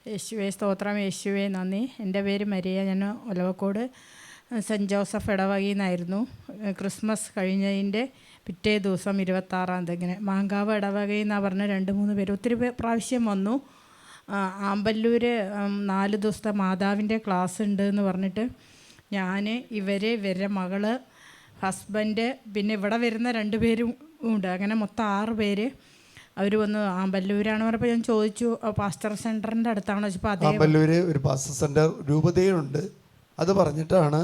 യേശുവേ സ്തോത്രം, യേശുവേ നന്ദി. എൻ്റെ പേര് മരിയ. ഞാൻ ഒലവക്കോട് സെൻറ്റ് ജോസഫ് ഇടവകയിൽ നിന്നായിരുന്നു. ക്രിസ്മസ് കഴിഞ്ഞതിൻ്റെ പിറ്റേ ദിവസം 26-ാം തീയതി ഇങ്ങനെ മാങ്കാവ് ഇടവകയിൽ നിന്നാണ് പറഞ്ഞ 2-3 പേര് ഒത്തിരി പ്രാവശ്യം വന്നു. ആമ്പല്ലൂർ 4 ദിവസത്തെ മാതാവിൻ്റെ ക്ലാസ് ഉണ്ട് എന്ന് പറഞ്ഞിട്ട് ഞാൻ ഇവരുടെ മകള്, ഹസ്ബൻഡ്, പിന്നെ ഇവിടെ വരുന്ന 2 പേരും ഉണ്ട്. അങ്ങനെ മൊത്തം 6 പേര്. അവർ വന്ന് ആമ്പല്ലൂരാണ് പറഞ്ഞപ്പോൾ ഞാൻ ചോദിച്ചു പാസ്റ്റർ സെൻറ്ററിൻ്റെ അടുത്താണോ ചോദിച്ചപ്പോൾ അതേ. ആമ്പല്ലൂർ ഒരു പാസ്റ്റർ സെൻറ്റർ രൂപതയുണ്ട്, അത് പറഞ്ഞിട്ടാണ്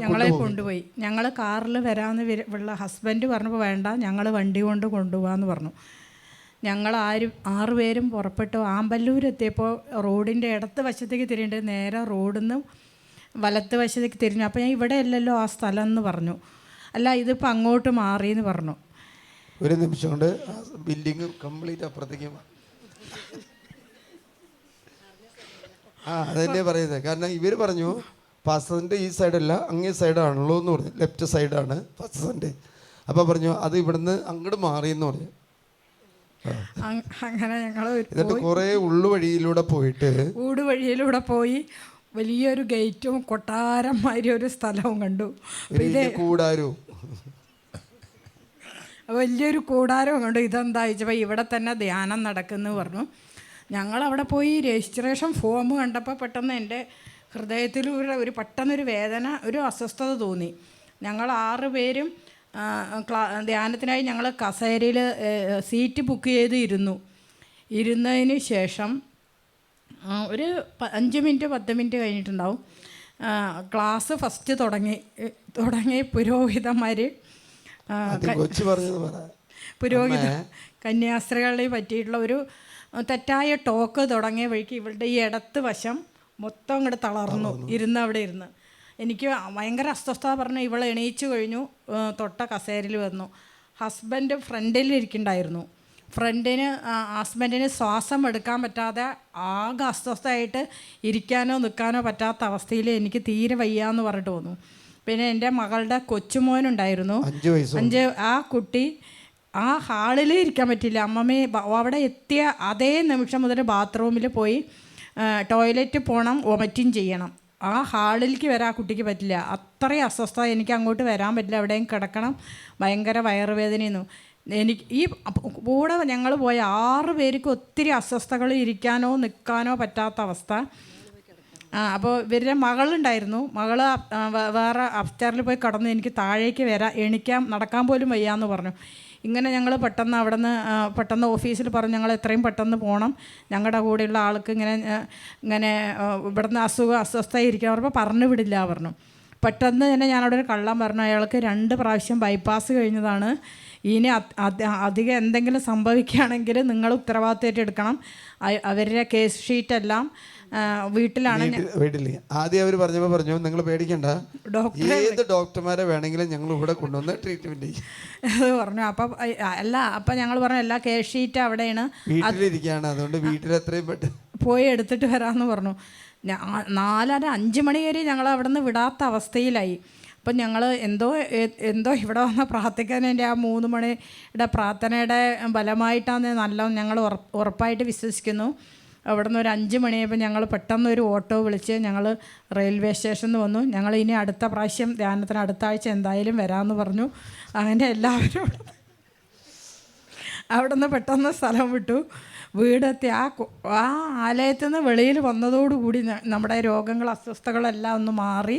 ഞങ്ങളെ കൊണ്ടുപോയി. ഞങ്ങൾ കാറിൽ വരാമെന്ന് ഉള്ള ഹസ്ബൻഡ് പറഞ്ഞപ്പോൾ വേണ്ട, ഞങ്ങൾ വണ്ടി കൊണ്ട് കൊണ്ടുപോകാമെന്ന് പറഞ്ഞു. ഞങ്ങൾ 6 പേരും പുറപ്പെട്ടു. ആമ്പല്ലൂരെത്തിയപ്പോൾ റോഡിൻ്റെ ഇടത്ത് വശത്തേക്ക് തിരിഞ്ഞിട്ട് നേരെ റോഡിൽ നിന്ന് വലത്ത് വശത്തേക്ക് തിരിഞ്ഞു. അപ്പോൾ ഞാൻ ഇവിടെ അല്ലല്ലോ ആ സ്ഥലം എന്ന് പറഞ്ഞു. അല്ല, ഇതിപ്പോൾ അങ്ങോട്ട് മാറിയെന്ന് പറഞ്ഞു. ഒരു നിമിഷം കൊണ്ട് ബിൽഡിങ് കംപ്ലീറ്റ് അപ്പുറത്തേക്ക് അതന്നെ പറയുന്നത്. കാരണം ഇവർ പറഞ്ഞു പാസ്റ്ററിൻ്റെ ഈ സൈഡല്ല അങ്ങേ സൈഡാണല്ലോ എന്ന് പറഞ്ഞു. ലെഫ്റ്റ് സൈഡാണ് പാസ്റ്ററിൻ്റെ. അപ്പോൾ പറഞ്ഞു അത് ഇവിടുന്ന് അങ്ങോട്ട് മാറിയെന്ന് പറഞ്ഞു. അങ്ങനെ ഞങ്ങൾ എന്നിട്ട് കുറേ ഊടുവഴിയിലൂടെ പോയി വലിയൊരു ഗേറ്റും കൊട്ടാരമാതിരി ഒരു സ്ഥലവും കണ്ടു. കൂടാരവും വലിയൊരു കൂടാരവും കണ്ടു. ഇതെന്താ ചോദിച്ചപ്പോൾ ഇവിടെ തന്നെ ധ്യാനം നടക്കുന്നു പറഞ്ഞു. ഞങ്ങളവിടെ പോയി രജിസ്ട്രേഷൻ ഫോം കണ്ടപ്പോൾ പെട്ടെന്ന് എൻ്റെ ഹൃദയത്തിൽ പെട്ടെന്നൊരു വേദന, ഒരു അസ്വസ്ഥത തോന്നി. ഞങ്ങൾ 6 പേരും ധ്യാനത്തിനായി ഞങ്ങൾ കസേരയിൽ സീറ്റ് ബുക്ക് ചെയ്ത് ഇരുന്നതിന് ശേഷം ഒരു 5 മിനിറ്റ് 10 മിനിറ്റ് കഴിഞ്ഞിട്ടുണ്ടാവും. ക്ലാസ് ഫസ്റ്റ് തുടങ്ങി പുരോഹിതന്മാർ കന്യാസ്ത്രീകളെ പറ്റിയിട്ടുള്ള ഒരു തെറ്റായ ടോക്ക് തുടങ്ങിയ വഴിക്ക് ഇവളുടെ ഈ ഇടത്ത് വശം മൊത്തം അങ്ങോട്ട് തളർന്നു. അവിടെ ഇരുന്ന് എനിക്ക് ഭയങ്കര അസ്വസ്ഥത പറഞ്ഞു. ഇവൾ എണീച്ചു കഴിഞ്ഞു, തൊട്ട കസേരയിൽ വന്നു. ഹസ്ബൻഡ് ഫ്രണ്ടിലിരിക്കുന്നുണ്ടായിരുന്നു. ഹസ്ബൻഡിന് ശ്വാസം എടുക്കാൻ പറ്റാതെ ആകെ അസ്വസ്ഥമായിട്ട് ഇരിക്കാനോ നിൽക്കാനോ പറ്റാത്ത അവസ്ഥയിൽ എനിക്ക് തീരെ വയ്യാന്ന് പറഞ്ഞിട്ട് തോന്നു. പിന്നെ എൻ്റെ മകളുടെ കൊച്ചുമോനുണ്ടായിരുന്നു 5. ആ കുട്ടി ആ ഹാളിൽ ഇരിക്കാൻ പറ്റില്ല. അമ്മമ്മയെ അവിടെ എത്തിയ അതേ നിമിഷം മുതൽ ബാത്റൂമിൽ പോയി ടോയ്ലറ്റ് പോകണം, വൊമിറ്റിങ് ചെയ്യണം. ആ ഹാളിലേക്ക് വരാൻ ആ കുട്ടിക്ക് പറ്റില്ല. അത്രയും അസ്വസ്ഥത. എനിക്ക് അങ്ങോട്ട് വരാൻ പറ്റില്ല, എവിടെയും കിടക്കണം, ഭയങ്കര വയറുവേദനയെന്നു. എനിക്ക് ഈ കൂടെ ഞങ്ങൾ പോയ 6 പേർക്ക് ഒത്തിരി അസ്വസ്ഥതകൾ, ഇരിക്കാനോ നിൽക്കാനോ പറ്റാത്ത അവസ്ഥ. അപ്പോൾ ഇവരുടെ മകളുണ്ടായിരുന്നു. മകൾ വേറെ അപ്സ്റ്ററിൽ പോയി കിടന്നു. എനിക്ക് താഴേക്ക് നടക്കാൻ പോലും വയ്യാന്ന് പറഞ്ഞു. ഇങ്ങനെ ഞങ്ങൾ പെട്ടെന്ന് ഓഫീസിൽ പറഞ്ഞു ഞങ്ങൾ എത്രയും പെട്ടെന്ന് പോകണം, ഞങ്ങളുടെ കൂടെയുള്ള ആൾക്ക് ഇങ്ങനെ ഇവിടുന്ന് അസ്വസ്ഥ ഇരിക്കാൻ പറഞ്ഞപ്പോൾ പറഞ്ഞു വിടില്ല പറഞ്ഞു. പെട്ടെന്ന് തന്നെ ഞാനവിടെ ഒരു കള്ളം പറഞ്ഞു. അയാൾക്ക് 2 പ്രാവശ്യം ബൈപ്പാസ് കഴിഞ്ഞതാണ്. ഇനി അധികം എന്തെങ്കിലും സംഭവിക്കുകയാണെങ്കിൽ നിങ്ങൾ ഉത്തരവാദിത്തമായിട്ട് എടുക്കണം. അവരുടെ കേസ് ഷീറ്റെല്ലാം വീട്ടിലാണ്. ആദ്യം അവർ പറഞ്ഞു നിങ്ങൾ പേടിക്കണ്ട, ഏത് ഡോക്ടർമാരെ വേണമെങ്കിലും ഞങ്ങൾ ഇവിടെ കൊണ്ടുവന്ന് ട്രീറ്റ്മെന്റ് ചെയ്യും അത് പറഞ്ഞു. അപ്പം ഞങ്ങൾ പറഞ്ഞു എല്ലാ കേസ് ഷീറ്റ് അവിടെയാണ്, വീട്ടിലിരിക്കുകയാണ്, അതുകൊണ്ട് വീട്ടിൽ എത്രയും പെട്ടെന്ന് പോയി എടുത്തിട്ട് വരാമെന്ന് പറഞ്ഞു. 4:30-5 മണി വരെ ഞങ്ങൾ അവിടെ നിന്ന് വിടാത്ത അവസ്ഥയിലായി. അപ്പം ഞങ്ങൾ എന്തോ ഇവിടെ വന്ന് പ്രാർത്ഥിക്കാനതിൻ്റെ ആ 3 മണിയുടെ പ്രാർത്ഥനയുടെ ബലമായിട്ടാണ് നല്ല ഞങ്ങൾ ഉറപ്പായിട്ട് വിശ്വസിക്കുന്നു. അവിടെ നിന്ന് ഒരു 5 മണിയായപ്പോൾ ഞങ്ങൾ പെട്ടെന്ന് ഒരു ഓട്ടോ വിളിച്ച് ഞങ്ങൾ റെയിൽവേ സ്റ്റേഷനിൽ വന്നു. ഞങ്ങൾ ഇനി അടുത്ത പ്രാവശ്യം ധ്യാനത്തിന് അടുത്ത ആഴ്ച എന്തായാലും വരാമെന്ന് പറഞ്ഞു. അങ്ങനെ എല്ലാവരും അവിടെ നിന്ന് പെട്ടെന്ന് സ്ഥലം വിട്ടു. വീടെത്തി ആ ആലയത്തിൽ നിന്ന് വെളിയിൽ വന്നതോടുകൂടി നമ്മുടെ രോഗങ്ങൾ, അസ്വസ്ഥകളെല്ലാം ഒന്ന് മാറി.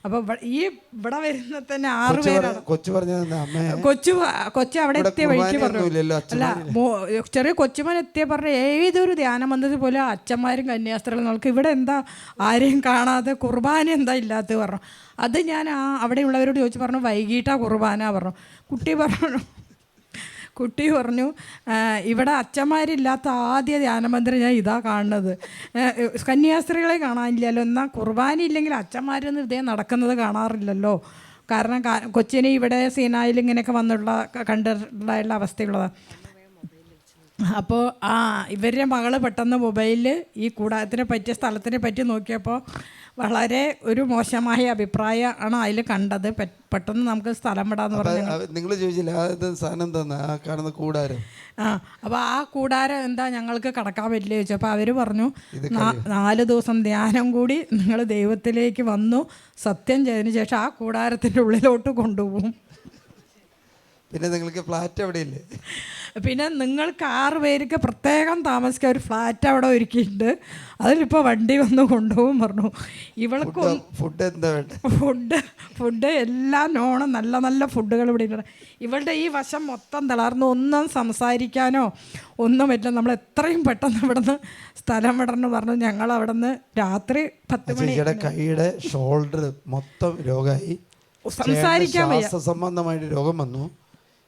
അപ്പോൾ ഇവിടെ വരുന്ന തന്നെ 6 പേരാണ്. കൊച്ചു അവിടെ എത്തിയ വഴിക്ക് പറഞ്ഞു, അല്ല ചെറിയ കൊച്ചുമോൻ എത്തിയ പറഞ്ഞു ഏതൊരു ധ്യാനം വന്നത് പോലെ അച്ഛന്മാരും കന്യാസ്ത്രീകളും നമുക്ക് ഇവിടെ എന്താ ആരെയും കാണാതെ കുർബാന എന്താ ഇല്ലാത്ത പറഞ്ഞു. അത് ഞാൻ അവിടെയുള്ളവരോട് ചോദിച്ചു പറഞ്ഞു വൈകിട്ടാണ് കുർബാന പറഞ്ഞു. കുട്ടി പറഞ്ഞു ഇവിടെ അച്ഛന്മാരില്ലാത്ത ആദ്യ ധ്യാനമന്ദിരം ഞാൻ ഇതാ കാണുന്നത്, കന്യാസ്ത്രീകളെ കാണാനില്ലല്ലോ, എന്നാൽ കുർബാന ഇല്ലെങ്കിൽ അച്ഛന്മാരൊന്നും ഇതേ നടക്കുന്നത് കാണാറില്ലല്ലോ. കാരണം കൊച്ചിനെ ഇവിടെ സീനായിൽ ഇങ്ങനെയൊക്കെ കണ്ടിട്ടുള്ള അവസ്ഥയുള്ളതാണ്. അപ്പോൾ ഇവരുടെ മകൾ പെട്ടെന്ന് മൊബൈലിൽ ഈ കൂടാരത്തിനെ പറ്റിയ സ്ഥലത്തിനെ പറ്റി നോക്കിയപ്പോൾ വളരെ ഒരു മോശമായ അഭിപ്രായമാണ് അതിൽ കണ്ടത്. പെട്ടെന്ന് നമുക്ക് സ്ഥലം വിടാന്ന് പറഞ്ഞു. നിങ്ങൾ ചോദിച്ചില്ല അത് സാധനം തന്നെ ആ കാണുന്ന കൂടാരം. അപ്പോൾ ആ കൂടാരം എന്താ ഞങ്ങൾക്ക് കടക്കാൻ പറ്റില്ല ചോദിച്ചു. അപ്പോൾ അവർ പറഞ്ഞു 4 ദിവസം ധ്യാനം കൂടി നിങ്ങൾ ദൈവത്തിലേക്ക് വന്നു സത്യം ചെയ്തതിന് ശേഷം ആ കൂടാരത്തിൻ്റെ ഉള്ളിലോട്ട് കൊണ്ടുപോകും. പിന്നെ നിങ്ങൾക്ക് ഫ്ലാറ്റ് അവിടെ ഇല്ലേ? പിന്നെ നിങ്ങൾക്ക് 6 പേർക്ക് പ്രത്യേകം താമസിക്കാൻ ഒരു ഫ്ലാറ്റ് അവിടെ ഒരുക്കിയിട്ടുണ്ട്, അതിലിപ്പോൾ വണ്ടി വന്ന് കൊണ്ടുപോകും പറഞ്ഞു. ഇവൾക്ക് ഫുഡ് എന്താ വേണ്ട? ഫുഡ് എല്ലാം നോണം, നല്ല നല്ല ഫുഡുകൾ ഇവിടെ ഉണ്ട്. ഇവളുടെ ഈ വശം മൊത്തം തളർന്നു, ഒന്നും സംസാരിക്കാനോ ഒന്നും പറ്റില്ല. നമ്മൾ എത്രയും പെട്ടെന്ന് ഇവിടെ നിന്ന് സ്ഥലം വിടണമെന്ന് പറഞ്ഞു. ഞങ്ങൾ അവിടെ നിന്ന് രാത്രി 10 മണി. കൈയുടെ ഷോൾഡർ മൊത്തം രോഗമായി, സംസാരിക്കാൻ വയ്യ, ശ്വാസ സംബന്ധമായിട്ട് രോഗം വന്നു.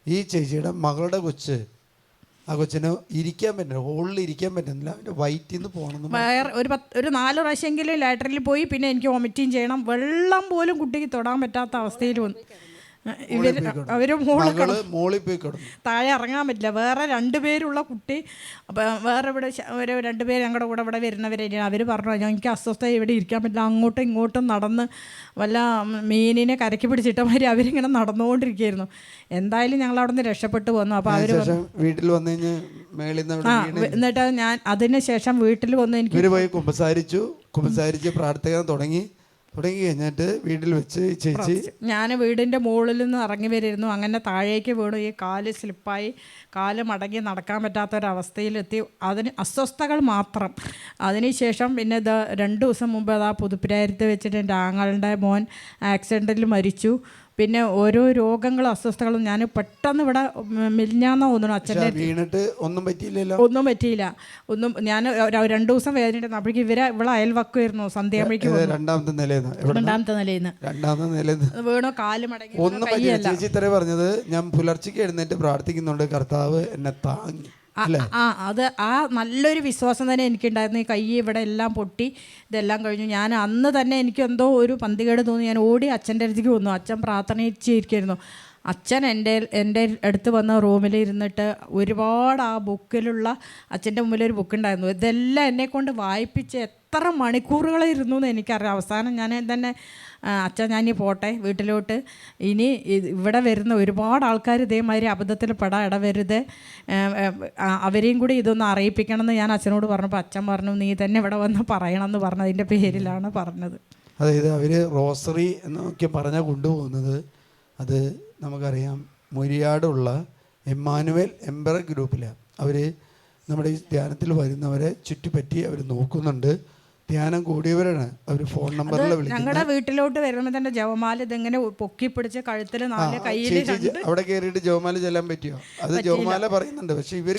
ഈ ചേച്ചിയുടെ മകളുടെ കൊച്ച്, ആ കൊച്ചിന് ഇരിക്കാൻ പറ്റുന്നില്ല, ഹോളിൽ ഇരിക്കാൻ പറ്റുന്നില്ല. അവൻ്റെ വയറ്റിൽ നിന്ന് പോകണം. ഒരു 4 പ്രാവശ്യമെങ്കിലും ലാറ്ററിൽ പോയി. പിന്നെ എനിക്ക് വോമിറ്റിങ് ചെയ്യണം, വെള്ളം പോലും കുട്ടിക്ക് തൊടാൻ പറ്റാത്ത അവസ്ഥയിൽ വന്നു. അവർ മോളിൽ പോയി കിടന്നു, താഴെ ഇറങ്ങാൻ പറ്റില്ല. വേറെ 2 പേരുള്ള കുട്ടി, വേറെ ഇവിടെ ഒരു 2 പേര് ഞങ്ങളുടെ കൂടെ ഇവിടെ വരുന്നവരെ അവർ പറഞ്ഞു എനിക്ക് അസ്വസ്ഥത, ഇവിടെ ഇരിക്കാൻ പറ്റില്ല. അങ്ങോട്ടും ഇങ്ങോട്ടും നടന്ന് വല്ല മീനിനെ കരക്കി പിടിച്ചിട്ടമാതിരി അവരിങ്ങനെ നടന്നുകൊണ്ടിരിക്കുകയായിരുന്നു. എന്തായാലും ഞങ്ങൾ അവിടെ നിന്ന് രക്ഷപ്പെട്ടു വന്നു. അപ്പോൾ അവർ വീട്ടിൽ വന്നു കഴിഞ്ഞ് എന്നിട്ട് ഞാൻ അതിന് ശേഷം വീട്ടിൽ വന്ന് എനിക്ക് പോയി കുമ്പസാരിച്ച് പ്രാർത്ഥിക്കാൻ തുടങ്ങി കഴിഞ്ഞിട്ട് വീട്ടിൽ വെച്ച് ചേച്ചി, ഞാൻ വീടിൻ്റെ മുകളിൽ നിന്ന് ഇറങ്ങി വരുന്നു. അങ്ങനെ താഴേക്ക് വീണു. ഈ കാല് സ്ലിപ്പായി, കാല് മടങ്ങി നടക്കാൻ പറ്റാത്തൊരവസ്ഥയിലെത്തി. അതിന് അസ്വസ്ഥതകൾ മാത്രം. അതിനുശേഷം പിന്നെ 2 ദിവസം മുമ്പ് പുതുപ്പുരായത്ത് വെച്ചിട്ട് എൻ്റെ ആങ്ങളുടെ മോൻ ആക്സിഡൻറ്റിൽ മരിച്ചു. പിന്നെ ഓരോ രോഗങ്ങളും അസ്വസ്ഥകളും. ഞാൻ പെട്ടെന്ന് ഇവിടെ മിലിഞ്ഞാന്ന് തോന്നുന്നു അച്ഛൻ്റെ വീണിട്ട് ഒന്നും പറ്റിയില്ലല്ലോ. ഒന്നും പറ്റിയില്ല. ഞാൻ 2 ദിവസം വേദനയിട്ട് അപ്പോഴേക്കും ഇവിടെ അയൽവക്കുമായിരുന്നു. സന്ധ്യാമ്പഴേക്ക് രണ്ടാമത്തെ നിലയിൽ നിന്ന് വീണോ, കാല് മടങ്ങി. ചേച്ചി ഇത്രേ പറഞ്ഞത്, ഞാൻ പുലർച്ചയ്ക്ക് എഴുന്നേറ്റ് പ്രാർത്ഥിക്കുന്നുണ്ട്, കർത്താവ് എന്നെ താങ്ങി. അത് നല്ലൊരു വിശ്വാസം തന്നെ എനിക്കുണ്ടായിരുന്നു. ഈ കൈ ഇവിടെ എല്ലാം പൊട്ടി ഇതെല്ലാം കഴിഞ്ഞു. ഞാൻ അന്ന് തന്നെ എനിക്ക് എന്തോ ഒരു പന്തികേട് തോന്നി. ഞാൻ ഓടി അച്ഛൻ്റെ അടുത്തേക്ക് വന്നു. അച്ഛൻ പ്രാർത്ഥനയിച്ചിരിക്കുന്നു. അച്ഛൻ എൻ്റെ അടുത്ത് വന്ന റൂമിൽ ഇരുന്നിട്ട് ഒരുപാട് ആ ബുക്കിലുള്ള അച്ഛൻ്റെ മുമ്പിലൊരു ബുക്കുണ്ടായിരുന്നു. ഇതെല്ലാം എന്നെക്കൊണ്ട് വായിപ്പിച്ച് എത്ര മണിക്കൂറുകളിരുന്നു എന്ന് എനിക്കറിയാം. അവസാനം ഞാൻ തന്നെ അച്ഛൻ ഞാനീ പോട്ടെ വീട്ടിലോട്ട്, ഇനി ഇവിടെ വരുന്ന ഒരുപാട് ആൾക്കാർ ഇതേമാതിരി അബദ്ധത്തിൽ ഇടവരുത്, അവരെയും കൂടി ഇതൊന്ന് അറിയിപ്പിക്കണമെന്ന് ഞാൻ അച്ഛനോട് പറഞ്ഞപ്പോൾ അച്ഛൻ പറഞ്ഞു നീ തന്നെ ഇവിടെ വന്ന് പറയണമെന്ന് പറഞ്ഞതിൻ്റെ പേരിലാണ് പറഞ്ഞത്. അതായത് അവർ റോസറി എന്നൊക്കെ പറഞ്ഞാൽ കൊണ്ടുപോകുന്നത്, അത് നമുക്കറിയാം മുരിയാടുള്ള എമ്മാനുവേൽ എംബറ ഗ്രൂപ്പിലാണ്. അവർ നമ്മുടെ ഈ ധ്യാനത്തിൽ വരുന്നവരെ ചുറ്റിപ്പറ്റി അവർ നോക്കുന്നുണ്ട്. ധ്യാനം കൂടിയവരാണ്. അവർ ഫോൺ നമ്പറിൽ വിളിക്കുന്നത്. ഞങ്ങളുടെ വീട്ടിലോട്ട് വരുമ്പോൾ തന്നെ ജവമാല ഇതിങ്ങനെ പൊക്കി പിടിച്ച് കഴുത്തിൽ 4 കയ്യിൽ അവിടെ കയറിയിട്ട് ജവമാല ചെല്ലാൻ പറ്റിയോ? അത് ജവമാല പറയുന്നുണ്ട്, പക്ഷെ ഇവർ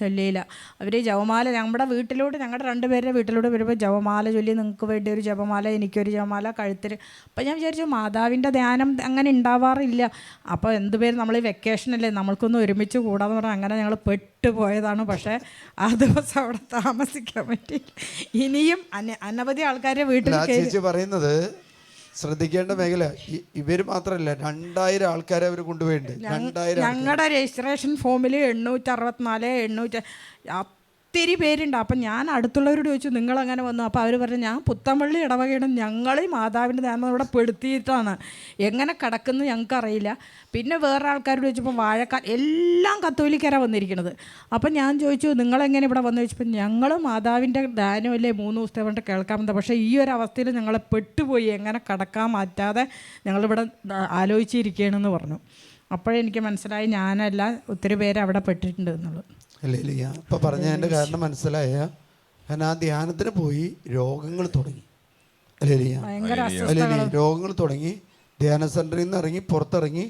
ചൊല്ലിയില്ല. അവർ ജവമാല ഞങ്ങളുടെ വീട്ടിലോട്ട്, ഞങ്ങളുടെ 2 പേരുടെ വീട്ടിലോട്ട് വരുമ്പോൾ ജവമാല ചൊല്ലി, നിങ്ങൾക്ക് വേണ്ടി ഒരു ജപമാല, എനിക്കൊരു ജപമാല കഴുത്തിൽ. അപ്പം ഞാൻ വിചാരിച്ചു മാതാവിൻ്റെ ധ്യാനം അങ്ങനെ ഉണ്ടാവാറില്ല. അപ്പോൾ എന്തുപേരും നമ്മൾ ഈ വെക്കേഷനല്ലേ, നമ്മൾക്കൊന്ന് ഒരുമിച്ച് കൂടാന്ന് പറഞ്ഞാൽ അങ്ങനെ ഞങ്ങൾ പെട്ടുപോയതാണ്. പക്ഷേ ആ ദിവസം അവിടെ താമസിക്കാൻ പറ്റി. ഇനിയും അനവധി ആൾക്കാരെ വീട്ടിൽ പറയുന്നത് ശ്രദ്ധിക്കേണ്ട മേഖല. ഇവര് മാത്രമല്ല, 2000 ആൾക്കാരെ അവർ കൊണ്ടുപോയിട്ടുണ്ട്. ഞങ്ങളുടെ രജിസ്ട്രേഷൻ ഫോമിൽ 864 ഒത്തിരി പേരുണ്ട്. അപ്പം ഞാൻ അടുത്തുള്ളവരോട് ചോദിച്ചു നിങ്ങളങ്ങനെ വന്നു? അപ്പോൾ അവർ പറഞ്ഞു ഞാൻ പുത്തമ്പള്ളി ഇടവകയാണ്, ഞങ്ങൾ മാതാവിൻ്റെ ധ്യാനം ഇവിടെ പെടുത്തിയിട്ടാണ്, എങ്ങനെ കിടക്കുന്നു ഞങ്ങൾക്കറിയില്ല. പിന്നെ വേറെ ആൾക്കാരോട് ചോദിച്ചപ്പോൾ വാഴക്കാൽ എല്ലാം കത്തോലിക്കരാണ് വന്നിരിക്കുന്നത്. അപ്പം ഞാൻ ചോദിച്ചു നിങ്ങളെങ്ങനെ ഇവിടെ വന്നു ചോദിച്ചപ്പോൾ ഞങ്ങൾ മാതാവിൻ്റെ ധ്യാനമല്ലേ 3 ദിവസത്തെ കൊണ്ട് കേൾക്കാൻ വന്നത്, പക്ഷേ ഈ ഒരു അവസ്ഥയിൽ ഞങ്ങളെ പെട്ടുപോയി, എങ്ങനെ കിടക്കാൻ മാറ്റാതെ ഞങ്ങളിവിടെ ആലോചിച്ചിരിക്കുകയാണെന്ന് പറഞ്ഞു. അപ്പോഴെനിക്ക് മനസ്സിലായി ഞാനല്ല ഒത്തിരി പേര് അവിടെ പെട്ടിട്ടുണ്ട് എന്നുള്ളത്. അല്ലേ ഇപ്പം പറഞ്ഞതിൻ്റെ കാരണം മനസ്സിലായ, കാരണം ആ ധ്യാനത്തിന് പോയി രോഗങ്ങൾ തുടങ്ങി. അല്ലേ രോഗങ്ങൾ തുടങ്ങി. ധ്യാന സെൻറ്ററിൽ നിന്ന് ഇറങ്ങി പുറത്തിറങ്ങി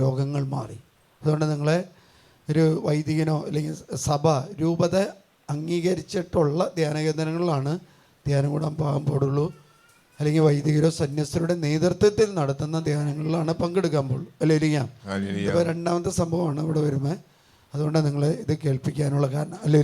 രോഗങ്ങൾ മാറി. അതുകൊണ്ട് നിങ്ങളെ ഒരു വൈദികനോ അല്ലെങ്കിൽ സഭ രൂപത അംഗീകരിച്ചിട്ടുള്ള ധ്യാനകേന്ദ്രങ്ങളിലാണ് ധ്യാനം കൂടാൻ പാടുള്ളൂ. അല്ലെങ്കിൽ വൈദികരോ സന്യസ്തരുടെ നേതൃത്വത്തിൽ നടത്തുന്ന ധ്യാനങ്ങളിലാണ് പങ്കെടുക്കാൻ പോകുള്ളൂ. അല്ലേ അപ്പോൾ 2ാമത്തെ സംഭവമാണ് ഇവിടെ വരുമ്പോൾ. അതുകൊണ്ടാണ് നിങ്ങൾ ഇത് കേൾപ്പിക്കാനുള്ള കാരണം. അല്ലേ